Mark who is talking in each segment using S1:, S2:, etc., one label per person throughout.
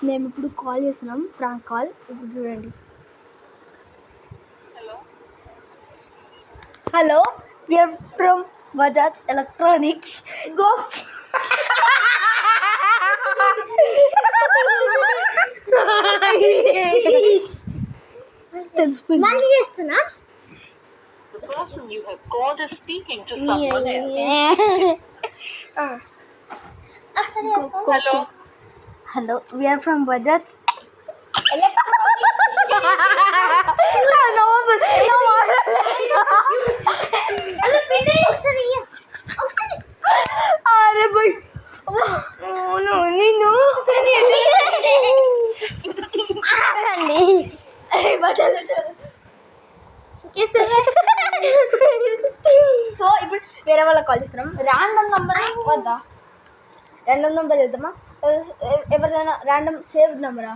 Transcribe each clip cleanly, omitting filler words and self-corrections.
S1: మేము ఇప్పుడు కాల్ చేస్తున్నాం, ప్రాంక్ కాల్. ఇప్పుడు చూడండి. Hello, we are from Bajaj electronics. Go. తెలిసిపోయింది. మళ్ళీ చేస్తున్నా. Hello, we are from Bajaj. అరే బాయ్, నేను సో ఇప్పుడు వేరే వాళ్ళకి కాల్ చేస్తున్నాం. ర్యాండమ్ నెంబర్ వద్దా? ర్యాండమ్ నెంబర్ వేద్దామా? ఎవరిదైనా ర్యాండమ్ సేవ్డ్ నెంబరా?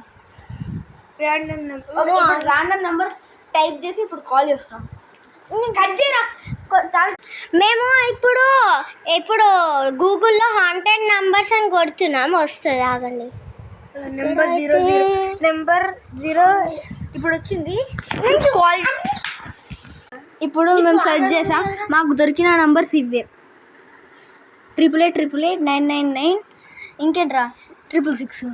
S1: Random number. Random number type చేసి ఇప్పుడు కాల్ చేస్తున్నాం. కట్ చేయరా.
S2: మేము ఇప్పుడు గూగుల్లో హాంటెడ్ నంబర్స్ అని కొడుతున్నాం, వస్తుంది. ఆగండి.
S1: నెంబర్ 0 ఇప్పుడు వచ్చింది. కాల్ ఇప్పుడు మేము సెర్చ్ చేసాం, మాకు దొరికిన నంబర్స్ ఇవే. 888-999 ఇంకేంట్రా 666.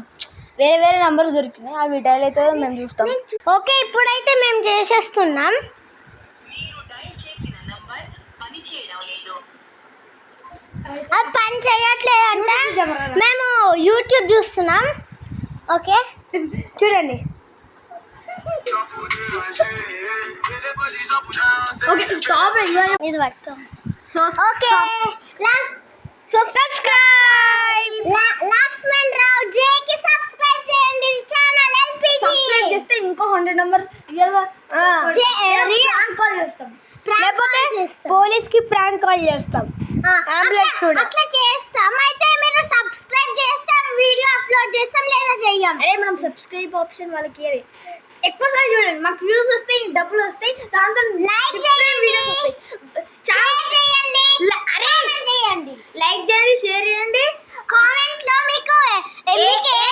S1: వేరే వేరే నెంబర్స్ దొరికినాయి, అవి డైల్ అయితే మేము చూస్తాం.
S2: ఓకే, ఇప్పుడైతే మేము చేసేస్తున్నాం. అది పని చేయట్లేదంటే మేము యూట్యూబ్ చూస్తున్నాం. ఓకే
S1: చూడండి. Okay stop.
S2: ఇది పట్టుకో.
S1: So
S2: okay, so subscribe. Laxman Rao జేకి సబ్స్క్రైబ్ చేయండి ఛానల్ ఎల్పిజి.
S1: సబ్స్క్రైబ్ చేస్తే ఇంకో 100 నెంబర్ రియల్గా ప్రాంక్ కాల్ చేస్తాం, లేకపోతే పోలీస్కి ప్రాంక్ కాల్ చేస్తాం.
S2: అట్లా చేస్తాం. అయితే మీరు సబ్స్క్రైబ్ చేస్తాం, వీడియో అప్లోడ్ చేస్తాం లేదా చెయ్యం.
S1: అదే మనం సబ్స్క్రైబ్ ఆప్షన్ వాళ్ళకి ఇవ్వాలి. ఎక్కువసారి చూడండి, మాకు వ్యూస్ వస్తాయి, డబ్బులు వస్తాయి, దాంతో
S2: లైక్ చేయండి,
S1: లైక్ చేయండి, షేర్ చేయండి.
S2: కామెంట్ లో మీకు
S1: ఏ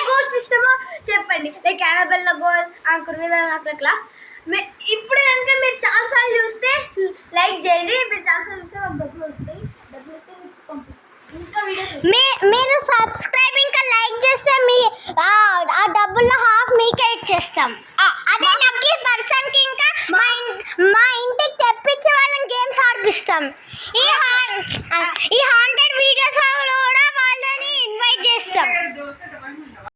S1: గోస్ట్ ఇష్టమో చెప్పండి. లైక్ యానబెల్లా గోల్, అంకుర్ అట్లా. ఇప్పుడు కనుక మీరు చాలాసార్లు చూస్తే లైక్ చేయండి. మీరు చాలాసార్లు చూస్తే మాకు డబ్బులు వస్తాయి, డబ్బులు వస్తే మీకు పంపిస్తాం. ఇంకా వీడియోస్
S2: మీరు సబ్స్క్రైబ్ ఇంకా లైక్ చేస్తే మీ ఆ డబ్బుల్లో హాఫ్ మీకే ఇచ్చేస్తాం. అదే లక్కీ పర్సన్ కి ఇంకా మా ఇంటికి తెప్పించి వాళ్ళని గేమ్స్ ఆడిపిస్తాం. ఈ హాంటెడ్ వీడియోస్ కూడా వాళ్ళని ఇన్వైట్ చేస్తాం.